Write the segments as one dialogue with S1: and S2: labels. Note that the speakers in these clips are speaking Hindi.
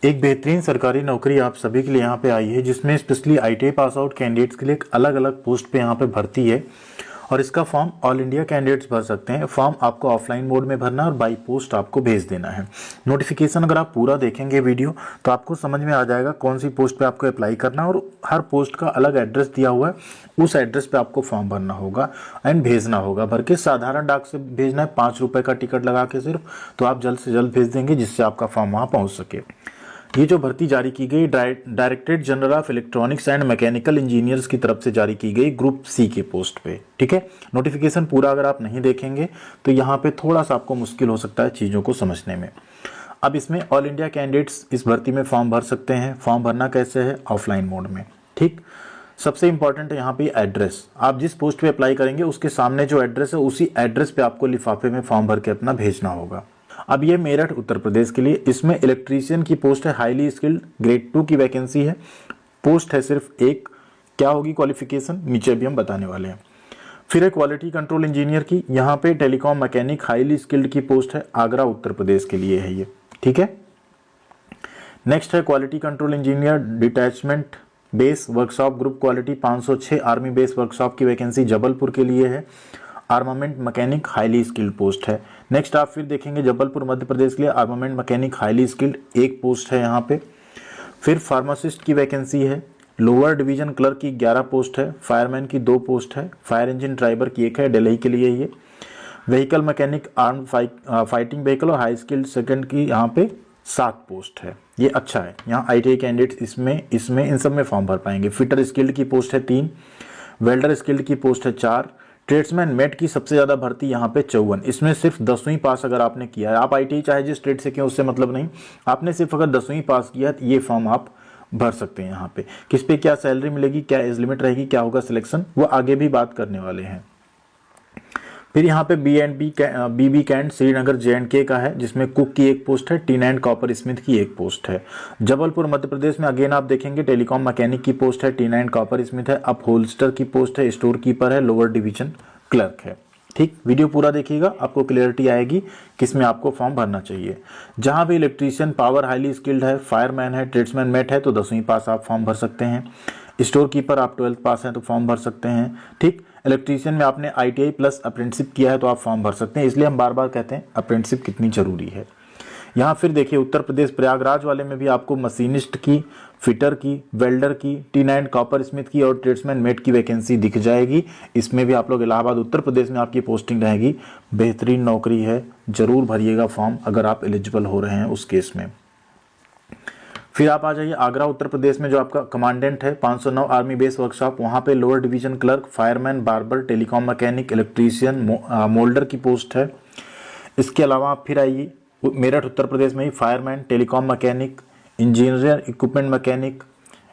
S1: एक बेहतरीन सरकारी नौकरी आप सभी के लिए यहाँ पे आई है, जिसमें specially ITI pass out candidates के लिए एक अलग अलग पोस्ट पे यहाँ पे भर्ती है और इसका फॉर्म ऑल इंडिया कैंडिडेट्स भर सकते हैं। फॉर्म आपको ऑफलाइन मोड में भरना है और बाई पोस्ट आपको भेज देना है। नोटिफिकेशन अगर आप पूरा देखेंगे वीडियो तो आपको समझ में आ जाएगा कौन सी पोस्ट पे आपको अप्लाई करना है और हर पोस्ट का अलग एड्रेस दिया हुआ है, उस एड्रेस पे आपको फॉर्म भरना होगा एंड भेजना होगा। भर के साधारण डाक से भेजना है, 5 रुपये का टिकट लगा के सिर्फ, तो आप जल्द से जल्द भेज देंगे जिससे आपका फॉर्म वहाँ पहुँच सके। ये जो भर्ती जारी की गई directorate general of electronics and mechanical engineers की तरफ से जारी की गई ग्रुप सी के पोस्ट पे। ठीक है, नोटिफिकेशन पूरा अगर आप नहीं देखेंगे तो यहाँ पे थोड़ा सा आपको मुश्किल हो सकता है चीज़ों को समझने में। अब इसमें ऑल इंडिया कैंडिडेट्स इस भर्ती में फॉर्म भर सकते हैं। फॉर्म भरना कैसे है? ऑफलाइन मोड में। ठीक, सबसे इंपॉर्टेंट है यहाँ पे एड्रेस। आप जिस पोस्ट पे अप्लाई करेंगे उसके सामने जो एड्रेस है उसी एड्रेस पे आपको लिफाफे में फॉर्म भर के अपना भेजना होगा। अब ये मेरठ उत्तर प्रदेश के लिए, इसमें इलेक्ट्रीशियन की पोस्ट है, हाईली स्किल्ड ग्रेड 2 की वैकेंसी है। पोस्ट है सिर्फ एक। क्या होगी क्वालिफिकेशन, नीचे भी हम बताने वाले हैं। फिर है क्वालिटी कंट्रोल इंजीनियर की, यहाँ पे टेलीकॉम मैकेनिक हाईली स्किल्ड की पोस्ट है, आगरा उत्तर प्रदेश के लिए है ये। ठीक है, नेक्स्ट है quality control engineer detachment base workshop group quality 506 army base workshop की वैकेंसी जबलपुर के लिए है। Armament mechanic highly skilled post है। नेक्स्ट आप फिर देखेंगे जबलपुर मध्य प्रदेश के लिए आर्मामेंट मैकेनिक हाईली स्किल्ड एक पोस्ट है यहाँ पे। फिर फार्मासिस्ट की वैकेंसी है। लोअर डिवीजन क्लर्क की 11 पोस्ट है। फायरमैन की 2 पोस्ट है। फायर इंजन ड्राइवर की 1 है, दिल्ली के लिए ये। Vehicle mechanic arm fighting vehicle और हाई स्किल्ड सेकंड की यहाँ पे 7 पोस्ट है। ये अच्छा है, यहाँ आईटीआई कैंडिडेट्स इसमें इन सब में फॉर्म भर पाएंगे। फिटर स्किल्ड की पोस्ट है 3, वेल्डर स्किल्ड की पोस्ट है 4, ट्रेड्समैन मेट की सबसे ज्यादा भर्ती यहाँ पे 54। इसमें सिर्फ 10वीं पास अगर आपने किया है, आप आईटीआई चाहे जिस ट्रेड से किया उससे मतलब नहीं, आपने सिर्फ अगर 10वीं पास किया है तो ये फॉर्म आप भर सकते हैं। यहाँ पे किस पे क्या सैलरी मिलेगी, क्या एज लिमिट रहेगी, क्या होगा सिलेक्शन, वो आगे भी बात करने वाले हैं। फिर यहाँ पे बीबी कैंट श्रीनगर JNK का है, जिसमें कुक की 1 पोस्ट है, टीन एंड कॉपर स्मिथ की 1 पोस्ट है। जबलपुर मध्य प्रदेश में अगेन आप देखेंगे टेलीकॉम मैकेनिक की पोस्ट है, टीन एंड कॉपर स्मिथ है, अपहोल्स्टर की पोस्ट है, स्टोर कीपर है, लोअर डिवीजन क्लर्क है। ठीक, वीडियो पूरा देखिएगा, आपको क्लियरिटी आएगी किसमें आपको फॉर्म भरना चाहिए। जहां भी इलेक्ट्रीशियन पावर हाईली स्किल्ड है, फायरमैन है, ट्रेड्समैन मेट है तो 10वीं पास आप फॉर्म भर सकते हैं। स्टोर कीपर आप 12th पास हैं तो फॉर्म भर सकते हैं। ठीक, इलेक्ट्रीशियन में आपने ITI प्लस अप्रेंटिसशिप किया है तो आप फॉर्म भर सकते हैं। इसलिए हम बार बार कहते हैं अप्रेंटिसशिप कितनी जरूरी है। यहाँ फिर देखिए उत्तर प्रदेश प्रयागराज वाले में भी आपको मशीनिस्ट की, फिटर की, वेल्डर की, टीन एंड कॉपर स्मिथ की और ट्रेड्समैन मेट की वैकेंसी दिख जाएगी। इसमें भी आप लोग इलाहाबाद उत्तर प्रदेश में आपकी पोस्टिंग रहेगी। बेहतरीन नौकरी है, जरूर भरिएगा फॉर्म अगर आप एलिजिबल हो रहे हैं उस केस में। फिर आप आ जाइए आगरा उत्तर प्रदेश में, जो आपका कमांडेंट है 509 आर्मी बेस वर्कशॉप, वहाँ पे lower division clerk, fireman, barber, telecom mechanic, electrician, moulder की पोस्ट है। इसके अलावा आप फिर आइए मेरठ उत्तर प्रदेश में ही fireman, telecom mechanic, engineer, equipment mechanic,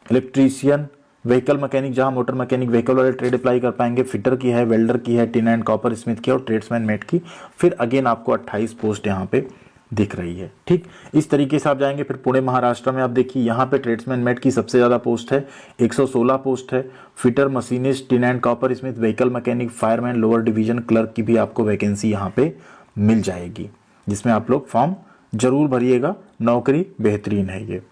S1: electrician, vehicle mechanic, जहां मोटर मैकेनिक व्हीकल वाले ट्रेड अप्लाई कर पाएंगे, फिटर की है, वेल्डर की है, टिन एंड कॉपर स्मिथ की और ट्रेड्समैन मेट की। फिर अगेन आपको 28 पोस्ट यहाँ पे दिख रही है। ठीक, इस तरीके से आप जाएंगे। फिर पुणे महाराष्ट्र में आप देखिए यहाँ पे ट्रेड्समैन मेट की सबसे ज्यादा पोस्ट है, 116 पोस्ट है। Fitter, machinist, tin and copper Smith, vehicle mechanic, fireman, lower division clerk की भी आपको वैकेंसी यहाँ पे मिल जाएगी, जिसमें आप लोग फॉर्म जरूर भरिएगा। नौकरी बेहतरीन है ये।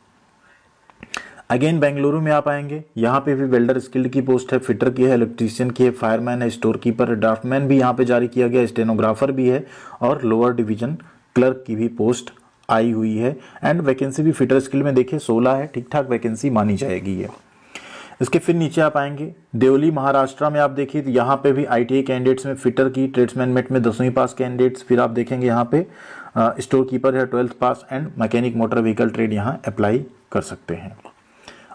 S1: अगेन बेंगलुरु में आप आएंगे, यहाँ पे भी वेल्डर स्किल्ड की पोस्ट है, फिटर की है, इलेक्ट्रीशियन की है, फायरमैन है, स्टोर कीपर है, ड्राफ्टमैन भी यहाँ पे जारी किया गया, स्टेनोग्राफर भी है और लोअर डिवीजन क्लर्क की भी पोस्ट आई हुई है। एंड वैकेंसी भी फिटर स्किल में देखिए 16 है, ठीक ठाक वैकेंसी मानी जाएगी ये। इसके फिर नीचे आप आएंगे देवली महाराष्ट्र में, आप देखिए तो यहाँ पे भी ITI कैंडिडेट्स में फिटर की, ट्रेड्समैन मेट में 10वीं पास कैंडिडेट्स। फिर आप देखेंगे यहाँ पे स्टोर कीपर है 12th pass and mechanic motor vehicle trade यहाँ अप्लाई कर सकते हैं।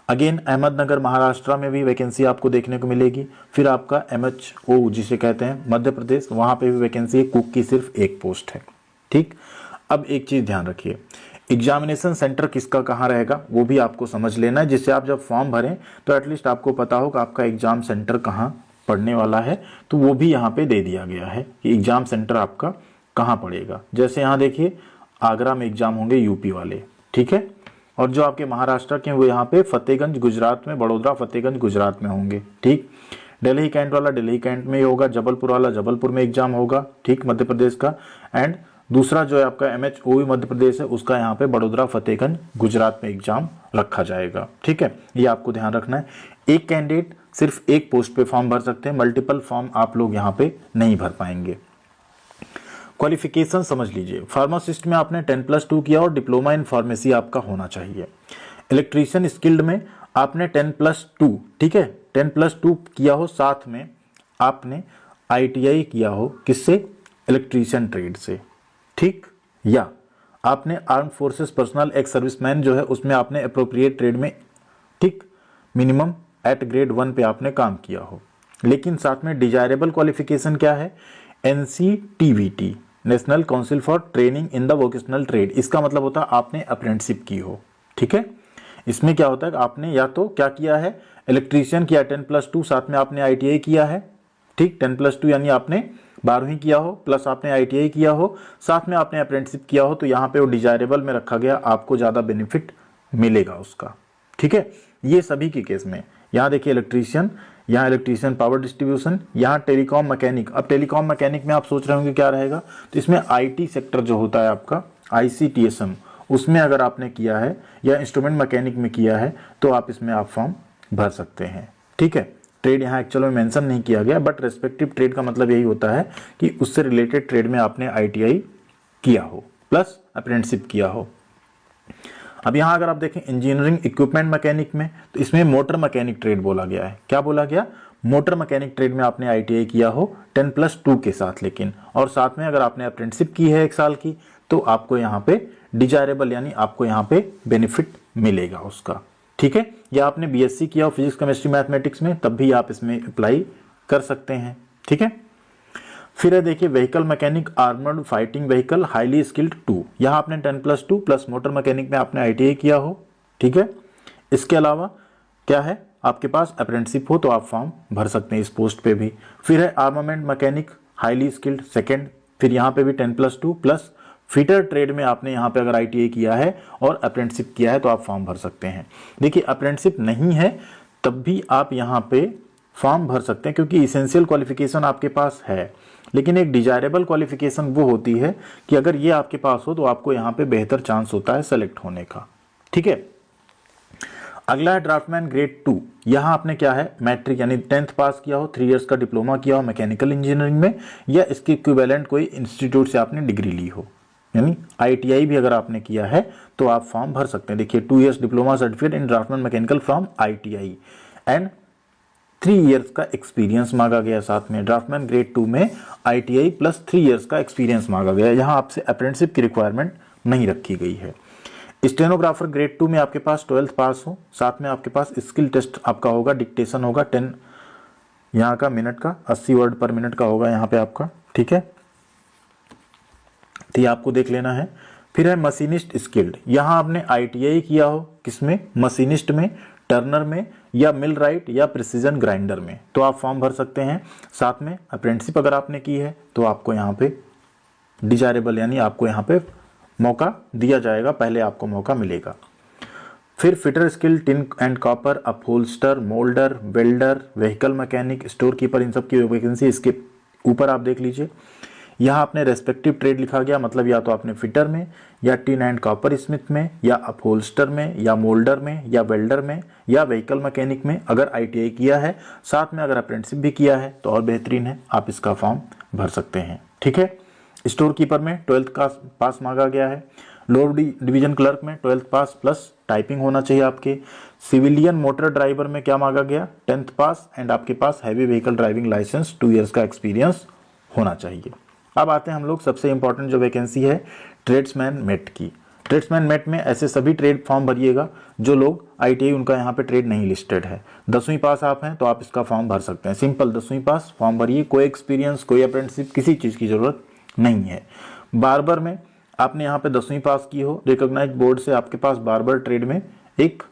S1: अगेन अहमदनगर महाराष्ट्र में भी वैकेंसी आपको देखने को मिलेगी। फिर आपका MHO जिसे कहते हैं मध्य प्रदेश, वहाँ पे भी वैकेंसी है, कुक की सिर्फ 1 पोस्ट है। ठीक, अब एक चीज ध्यान रखिए, एग्जामिनेशन सेंटर किसका कहाँ रहेगा वो भी आपको समझ लेना है, जिससे आप जब फॉर्म भरें तो एटलीस्ट आपको पता हो कि आपका एग्जाम सेंटर कहाँ पड़ने वाला है। तो वो भी यहाँ पे दे दिया गया है कि एग्जाम सेंटर आपका कहाँ पड़ेगा। जैसे यहाँ देखिए आगरा में एग्जाम होंगे यूपी वाले, ठीक है, और जो आपके महाराष्ट्र के वो यहाँ पे फतेहगंज गुजरात में, बड़ोदरा फतेहगंज गुजरात में होंगे। ठीक, दिल्ली कैंट वाला दिल्ली कैंट में ही होगा, जबलपुर वाला जबलपुर में एग्जाम होगा, ठीक, मध्य प्रदेश का। एंड दूसरा जो है आपका MHOE मध्य प्रदेश है, उसका यहाँ पे बड़ोदरा फतेहगंज गुजरात में एग्जाम रखा जाएगा। ठीक है, ये आपको ध्यान रखना है। एक कैंडिडेट सिर्फ एक पोस्ट पे फॉर्म भर सकते हैं, मल्टीपल फॉर्म आप लोग यहाँ पे नहीं भर पाएंगे। क्वालिफिकेशन समझ लीजिए, फार्मासिस्ट में आपने 10+2 किया और डिप्लोमा इन फार्मेसी आपका होना चाहिए। इलेक्ट्रीशियन स्किल्ड में आपने 10+2, ठीक है, 10+2 किया हो, साथ में आपने ITI किया हो, किससे? इलेक्ट्रीशियन ट्रेड से, ठीक, या आपने arm forces personal ex serviceman जो है उसमें आपने अप्रोप्रिएट ट्रेड में, ठीक, मिनिमम एट ग्रेड 1 पे आपने काम किया हो। लेकिन साथ में डिजायरेबल क्वालिफिकेशन क्या है? NCTVT, national council for training in the vocational trade. इसका मतलब होता है आपने अप्रेंटिसशिप की हो। ठीक है, इसमें क्या होता है आपने या तो क्या किया है, इलेक्ट्रीशियन किया 10+2, साथ में आपने ITI किया है, ठीक, 10+2 यानी आपने 12वीं किया हो प्लस आपने ITI किया हो, साथ में आपने अप्रेंटिसशिप किया हो, तो यहाँ पे वो डिजायरेबल में रखा गया, आपको ज़्यादा बेनिफिट मिलेगा उसका। ठीक है, ये सभी के केस में। यहाँ देखिए इलेक्ट्रीशियन, यहाँ इलेक्ट्रीशियन पावर डिस्ट्रीब्यूशन, यहाँ टेलीकॉम मैकेनिक। अब टेलीकॉम मैकेनिक में आप सोच रहे होंगे क्या रहेगा, तो इसमें IT सेक्टर जो होता है आपका ICTSM, उसमें अगर आपने किया है या इंस्ट्रूमेंट मैकेनिक में किया है तो आप इसमें आप फॉर्म भर सकते हैं। ठीक है, ट्रेड यहाँ एक्चुअल में मेंशन नहीं किया गया, बट रेस्पेक्टिव ट्रेड का मतलब यही होता है कि उससे रिलेटेड ट्रेड में आपने ITI किया हो प्लस अप्रेंटिसशिप किया हो। अब यहाँ अगर आप देखें इंजीनियरिंग इक्विपमेंट मैकेनिक में, तो इसमें मोटर मैकेनिक ट्रेड बोला गया है। क्या बोला गया? मोटर मैकेनिक ट्रेड में आपने ITI किया हो 10+2 के साथ, लेकिन और साथ में अगर आपने अप्रेंटिसशिप की है 1 साल की, तो आपको यहाँ पे डिजायरेबल यानी आपको यहाँ पे बेनिफिट मिलेगा उसका। ठीक है, या आपने BSc किया हो फिजिक्स केमिस्ट्री मैथमेटिक्स में, तब भी आप इसमें अप्लाई कर सकते हैं। ठीक है, फिर है देखिए vehicle mechanic armoured fighting vehicle highly skilled 2, यहाँ आपने 10+2 प्लस मोटर मैकेनिक में आपने ITI किया हो। ठीक है, इसके अलावा क्या है, आपके पास अप्रेंटिसशिप हो तो आप फॉर्म भर सकते हैं इस पोस्ट पे भी। फिर है armament mechanic highly skilled second, फिर यहाँ पे भी 10+2 प्लस फिटर ट्रेड में आपने यहाँ पे अगर ITI किया है और अप्रेंटिसशिप किया है तो आप फॉर्म भर सकते हैं। देखिए अप्रेंटिसशिप नहीं है तब भी आप यहाँ पे फॉर्म भर सकते हैं, क्योंकि इसेंशियल क्वालिफिकेशन आपके पास है। लेकिन एक डिजायरेबल क्वालिफिकेशन वो होती है कि अगर ये आपके पास हो तो आपको यहाँ पे बेहतर चांस होता है सेलेक्ट होने का। ठीक है, अगला है ड्राफ्टमैन ग्रेड 2। यहाँ आपने क्या है, मैट्रिक यानी 10th पास किया हो, 3 इयर्स का डिप्लोमा किया हो मैकेनिकल इंजीनियरिंग में, या इसके इक्विवेलेंट कोई इंस्टीट्यूट से आपने डिग्री ली हो, यानी ITI भी अगर आपने किया है तो आप फॉर्म भर सकते हैं। देखिए 2 years diploma certificate in draftsman mechanical from ITI and 3 years का एक्सपीरियंस मांगा गया। साथ में ड्राफ्टमैन ग्रेड 2 में ITI प्लस 3 इयर्स का एक्सपीरियंस मांगा गया। यहाँ आपसे अप्रेंटिसशिप की रिक्वायरमेंट नहीं रखी गई है। स्टेनोग्राफर ग्रेड 2 में आपके पास 12th पास हो, साथ में आपके पास स्किल टेस्ट आपका होगा, डिक्टेशन होगा 10 यहाँ का मिनट का, 80 वर्ड पर मिनट का होगा यहाँ पे आपका। ठीक है, तो ये आपको देख लेना है। फिर है मशीनिस्ट स्किल्ड, यहाँ आपने ITI किया हो किसमें, मशीनिस्ट में, टर्नर में, या मिल राइट या प्रिसीजन ग्राइंडर में, तो आप फॉर्म भर सकते हैं। साथ में अप्रेंटिसशिप अगर आपने की है तो आपको यहाँ पे डिजायरेबल यानी आपको यहाँ पे मौका दिया जाएगा, पहले आपको मौका मिलेगा। फिर fitter skill tin and copper, upholster, moulder, welder, vehicle mechanic, store keeper, इन सब की वैकेंसी इसके ऊपर आप देख लीजिए। यहाँ आपने रेस्पेक्टिव ट्रेड लिखा गया, मतलब या तो आपने फिटर में या टिन एंड कॉपर स्मिथ में या अपहोल्स्टर में या मोल्डर में या वेल्डर में या व्हीकल मैकेनिक में अगर ITI किया है, साथ में अगर अप्रेंटिसशिप भी किया है तो और बेहतरीन है, आप इसका फॉर्म भर सकते हैं। ठीक है, स्टोर कीपर में 12th का पास मांगा गया है। लोअर डिवीजन क्लर्क में 12th पास प्लस टाइपिंग होना चाहिए आपके। सिविलियन मोटर ड्राइवर में क्या मांगा गया, 10th पास एंड आपके पास heavy vehicle driving licence 2 years का एक्सपीरियंस होना चाहिए। अब आते हैं हम लोग सबसे इंपॉर्टेंट जो वैकेंसी है ट्रेड्समैन मेट की। ट्रेड्समैन मेट में ऐसे सभी ट्रेड फॉर्म भरिएगा जो लोग ITI उनका यहाँ पे ट्रेड नहीं लिस्टेड है। 10वीं पास आप हैं तो आप इसका फॉर्म भर सकते हैं, सिंपल 10वीं पास फॉर्म भरिए, कोई एक्सपीरियंस कोई अप्रेंटिसशिप किसी चीज़ की ज़रूरत नहीं है। बार्बर में आपने यहाँ पे 10वीं पास की हो, रिकॉग्नाइज्ड बोर्ड से आपके पास बार्बर ट्रेड में एक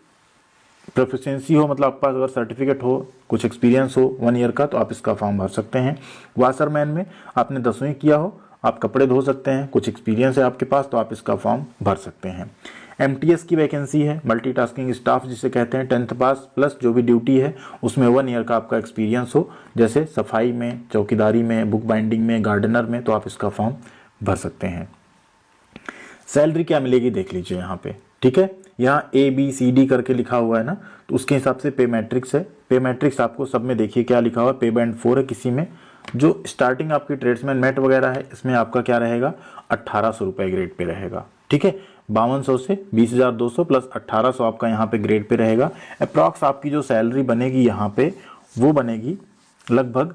S1: प्रोफिशिएंसी हो, मतलब आपके पास अगर सर्टिफिकेट हो, कुछ एक्सपीरियंस हो 1 ईयर का, तो आप इसका फॉर्म भर सकते हैं। वाशरमैन में आपने 10वीं किया हो, आप कपड़े धो सकते हैं, कुछ एक्सपीरियंस है आपके पास, तो आप इसका फॉर्म भर सकते हैं। MTS की वैकेंसी है, मल्टीटास्किंग स्टाफ जिसे कहते हैं, 10th पास प्लस जो भी ड्यूटी है उसमें 1 ईयर का आपका एक्सपीरियंस हो, जैसे सफाई में, चौकीदारी में, बुक बाइंडिंग में, गार्डनर में, तो आप इसका फॉर्म भर सकते हैं। सैलरी क्या मिलेगी देख लीजिए यहाँ पे, ठीक है। यहाँ ABCD करके लिखा हुआ है ना, तो उसके हिसाब से पे मैट्रिक्स है। पे मैट्रिक्स आपको सब में देखिए क्या लिखा हुआ है, पे बैंड 4 है किसी में। जो स्टार्टिंग आपकी ट्रेड्समैन मेट वगैरह है, इसमें आपका क्या रहेगा, 1800 रुपये ग्रेड पे रहेगा, ठीक है। 5200 से 20,200 प्लस 1800 आपका यहाँ पे ग्रेड पे रहेगा। अप्रॉक्स आपकी जो सैलरी बनेगी यहाँ पे, वो बनेगी लगभग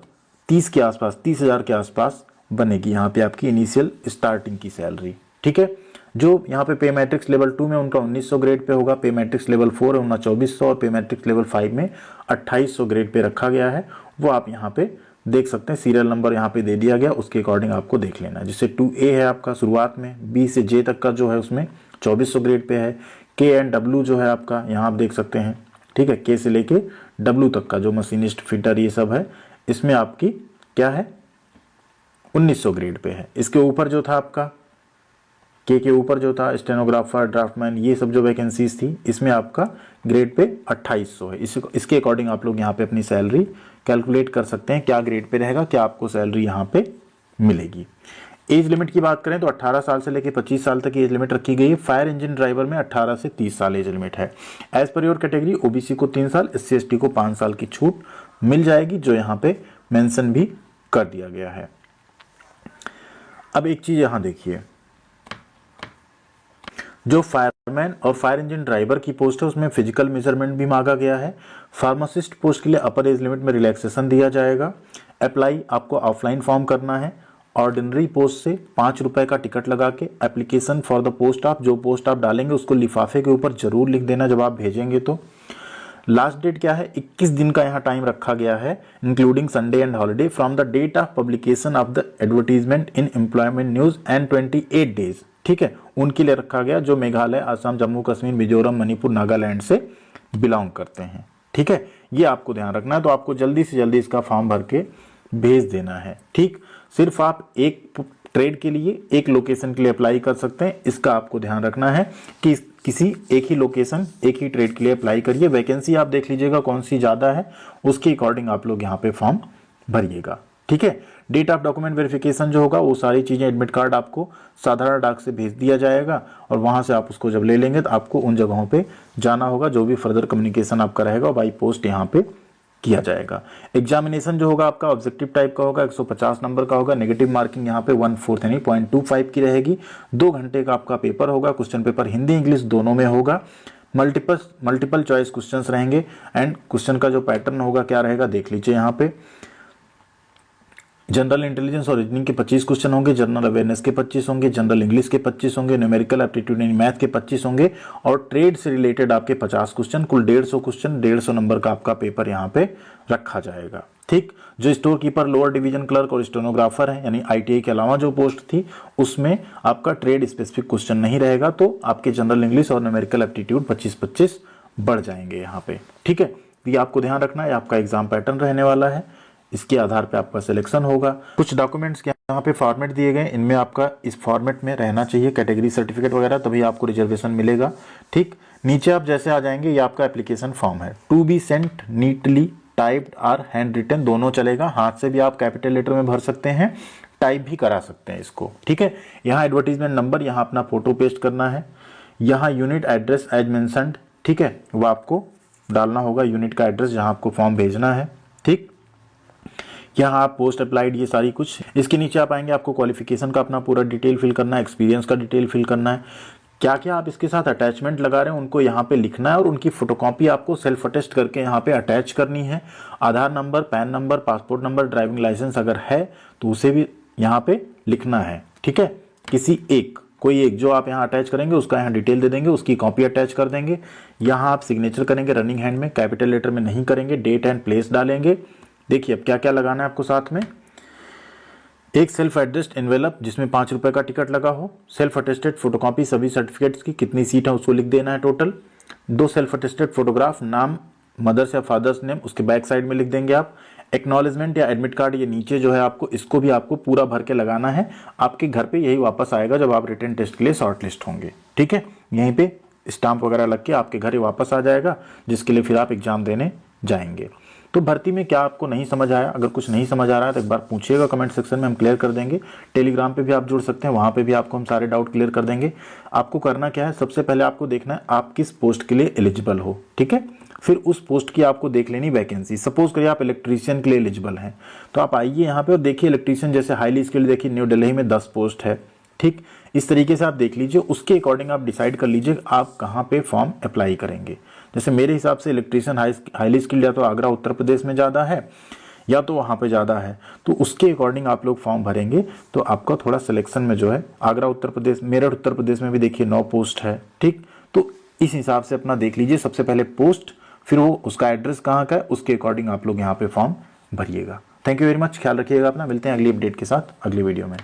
S1: 30 के आसपास, 30,000 के आसपास बनेगी यहाँ पे आपकी इनिशियल स्टार्टिंग की सैलरी, ठीक है। जो यहाँ पे मैट्रिक्स लेवल 2 में उनका 1900 ग्रेड पे होगा, पे मैट्रिक्स लेवल 4 है उनका 2400 और पे मैट्रिक्स लेवल 5 में 2800 ग्रेड पे रखा गया है। वो आप यहाँ पे देख सकते हैं, सीरियल नंबर यहाँ पे दे दिया गया, उसके अकॉर्डिंग आपको देख लेना है। जैसे 2A है आपका शुरुआत में, B से J तक का जो है उसमें 2400 ग्रेड पे है। K एंड W जो है आपका यहाँ आप देख सकते हैं, ठीक है। K से लेके W तक का जो मशीनिस्ट, फिटर ये सब है, इसमें आपकी क्या है, 1900 ग्रेड पे है। इसके ऊपर जो था आपका के ऊपर जो था स्टेनोग्राफर, ड्राफ्टमैन, ये सब जो वैकेंसीज थी, इसमें आपका ग्रेड पे 2800 है। इसके अकॉर्डिंग आप लोग यहाँ पे अपनी सैलरी कैलकुलेट कर सकते हैं, क्या ग्रेड पे रहेगा, क्या आपको सैलरी यहाँ पे मिलेगी। एज लिमिट की बात करें तो 18 साल से लेकर 25 साल तक की एज लिमिट रखी गई है। फायर इंजन ड्राइवर में 18 से 30 साल एज लिमिट है। As per your category OBC को 3 साल, SC/ST को 5 साल की छूट मिल जाएगी, जो यहाँ पे मेंशन भी कर दिया गया है। अब एक चीज यहाँ देखिए, जो फायरमैन और फायर इंजन ड्राइवर की पोस्ट है उसमें फिजिकल मेजरमेंट भी मांगा गया है। फार्मासिस्ट पोस्ट के लिए अपर एज लिमिट में रिलैक्सेशन दिया जाएगा। अप्लाई आपको ऑफलाइन फॉर्म करना है। ऑर्डिनरी पोस्ट से 5 रुपए का टिकट लगा के एप्लीकेशन फॉर द पोस्ट आप, जो पोस्ट आप डालेंगे उसको लिफाफे के ऊपर जरूर लिख देना जब आप भेजेंगे तो। लास्ट डेट क्या है, 21 दिन का यहाँ टाइम रखा गया है, including Sunday and holiday, from the date of publication of the advertisement in employment news and 28 days, ठीक है। उनके लिए रखा गया जो मेघालय, असम, जम्मू कश्मीर, मिजोरम, मणिपुर, नागालैंड से बिलोंग करते हैं, ठीक है। ये आपको ध्यान रखना है। तो आपको जल्दी से जल्दी इसका फॉर्म भर के भेज देना है, ठीक। सिर्फ आप एक ट्रेड के लिए, एक लोकेशन के लिए अप्लाई कर सकते हैं, इसका आपको ध्यान रखना है कि किसी एक ही लोकेशन, एक ही ट्रेड के लिए अप्लाई करिए। वैकेंसी आप देख लीजिएगा कौन सी ज़्यादा है, उसके अकॉर्डिंग आप लोग यहाँ पे फॉर्म भरिएगा, ठीक है। डेट ऑफ डॉक्यूमेंट वेरिफिकेशन जो होगा वो सारी चीज़ें, एडमिट कार्ड आपको साधारण डाक से भेज दिया जाएगा और वहाँ से आप उसको जब ले लेंगे तो आपको उन जगहों पे जाना होगा, जो भी फर्दर कम्युनिकेशन आपका रहेगा बाई पोस्ट यहाँ पे किया जाएगा। एग्जामिनेशन जो होगा आपका ऑब्जेक्टिव टाइप का होगा, 150 नंबर का होगा। नेगेटिव मार्किंग यहाँ पे 1/4 यानी 0.25 की रहेगी। 2 घंटे का आपका पेपर होगा। क्वेश्चन पेपर हिंदी इंग्लिश दोनों में होगा। मल्टीपल चॉइस क्वेश्चंस रहेंगे एंड क्वेश्चन का जो पैटर्न होगा क्या रहेगा देख लीजिए यहाँ पे। जनरल इंटेलिजेंस और रीजनिंग के 25 क्वेश्चन होंगे, जनरल अवेयरनेस के 25 होंगे, जनरल इंग्लिश के 25 होंगे, न्यूमेरिकल एप्टीट्यूड यानी मैथ के 25 होंगे और ट्रेड से रिलेटेड आपके 50 क्वेश्चन, कुल 150 क्वेश्चन, 150 नंबर का आपका पेपर यहाँ पे रखा जाएगा, ठीक। जो store keeper, lower division clerk और स्टेनोग्राफर है यानी ITI के अलावा जो पोस्ट थी उसमें आपका ट्रेड स्पेसिफिक क्वेश्चन नहीं रहेगा, तो आपके जनरल इंग्लिश और न्यूमेरिकल एप्टीट्यूड 25-25 बढ़ जाएंगे यहाँ पे, ठीक है। ये आपको ध्यान रखना है, आपका एग्जाम पैटर्न रहने वाला है, इसके आधार पे आपका सिलेक्शन होगा। कुछ डॉक्यूमेंट्स के यहाँ पे फॉर्मेट दिए गए, इनमें आपका इस फॉर्मेट में रहना चाहिए, कैटेगरी सर्टिफिकेट वगैरह, तभी आपको रिजर्वेशन मिलेगा, ठीक। नीचे आप जैसे आ जाएंगे, ये आपका एप्लीकेशन फॉर्म है। To be sent neatly typed और हैंड रिटन दोनों चलेगा। हाथ से भी आप कैपिटल लेटर में भर सकते हैं, टाइप भी करा सकते हैं इसको, ठीक है। यहाँ एडवर्टीजमेंट नंबर, यहाँ अपना फोटो पेस्ट करना है। यहाँ यूनिट एड्रेस एज मेंशन्ड, ठीक है, वो आपको डालना होगा, यूनिट का एड्रेस जहाँ आपको फॉर्म भेजना है, ठीक। यहाँ आप पोस्ट अप्लाइड ये सारी कुछ, इसके नीचे आप आएंगे, आपको क्वालिफिकेशन का अपना पूरा डिटेल फिल करना है, एक्सपीरियंस का डिटेल फिल करना है, क्या क्या आप इसके साथ अटैचमेंट लगा रहे हैं उनको यहाँ पे लिखना है और उनकी फोटोकॉपी आपको सेल्फ अटेस्ट करके यहाँ पे अटैच करनी है। Aadhaar number, PAN number, passport number, driving licence अगर है तो उसे भी यहाँ पे लिखना है, ठीक है। कोई एक जो आप यहाँ अटैच करेंगे उसका यहाँ डिटेल दे देंगे, उसकी कॉपी अटैच कर देंगे। यहाँ आप सिग्नेचर करेंगे रनिंग हैंड में, कैपिटल लेटर में नहीं करेंगे, डेट एंड प्लेस डालेंगे। देखिए अब क्या क्या लगाना है आपको साथ में, एक सेल्फ एड्रेस्ड एनवेलप जिसमें 5 रुपए का टिकट लगा हो, सेल्फ अटेस्टेड फोटोकॉपी सभी सर्टिफिकेट्स की, कितनी सीट है उसको लिख देना है टोटल। 2 सेल्फ अटेस्टेड फोटोग्राफ, नाम मदर्स या फादर्स नेम उसके बैक साइड में लिख देंगे आप। एक्नॉलेजमेंट या एडमिट कार्ड ये नीचे जो है आपको, इसको भी आपको पूरा भर के लगाना है। आपके घर पे यही वापस आएगा जब आप रिटन टेस्ट के लिए शॉर्ट लिस्ट होंगे, ठीक है। यहीं पे स्टाम्प वगैरह लग के आपके घर ही वापस आ जाएगा, जिसके लिए फिर आप एग्जाम देने जाएंगे। तो भर्ती में क्या आपको नहीं समझ आया, अगर कुछ नहीं समझ आ रहा है तो एक बार पूछिएगा कमेंट सेक्शन में, हम क्लियर कर देंगे। टेलीग्राम पे भी आप जुड़ सकते हैं, वहाँ पे भी आपको हम सारे डाउट क्लियर कर देंगे। आपको करना क्या है, सबसे पहले आपको देखना है आप किस पोस्ट के लिए एलिजिबल हो, ठीक है। फिर उस पोस्ट की आपको देख लेनी वैकेंसी। सपोज करिए आप इलेक्ट्रीशियन के लिए एलिजिबल हैं, तो आप आइए यहाँ पे और देखिए इलेक्ट्रीशियन जैसे हाईली स्किल्ड, देखिए न्यू दिल्ली में 10 पोस्ट है, ठीक। इस तरीके से आप देख लीजिए, उसके अकॉर्डिंग आप डिसाइड कर लीजिए आप कहाँ पे फॉर्म अप्लाई करेंगे। जैसे मेरे हिसाब से इलेक्ट्रीशियन हाईली स्किल्ड या तो आगरा उत्तर प्रदेश में ज़्यादा है या तो वहाँ पे ज़्यादा है, तो उसके अकॉर्डिंग आप लोग फॉर्म भरेंगे तो आपका थोड़ा सिलेक्शन में जो है, आगरा उत्तर प्रदेश, मेरठ उत्तर प्रदेश में भी देखिए 9 पोस्ट है, ठीक। तो इस हिसाब से अपना देख लीजिए, सबसे पहले पोस्ट, फिर वो उसका एड्रेस कहाँ का है, उसके अकॉर्डिंग आप लोग यहाँ पे फॉर्म भरिएगा। थैंक यू वेरी मच, ख्याल रखिएगा अपना, मिलते हैं अगली अपडेट के साथ अगली वीडियो में।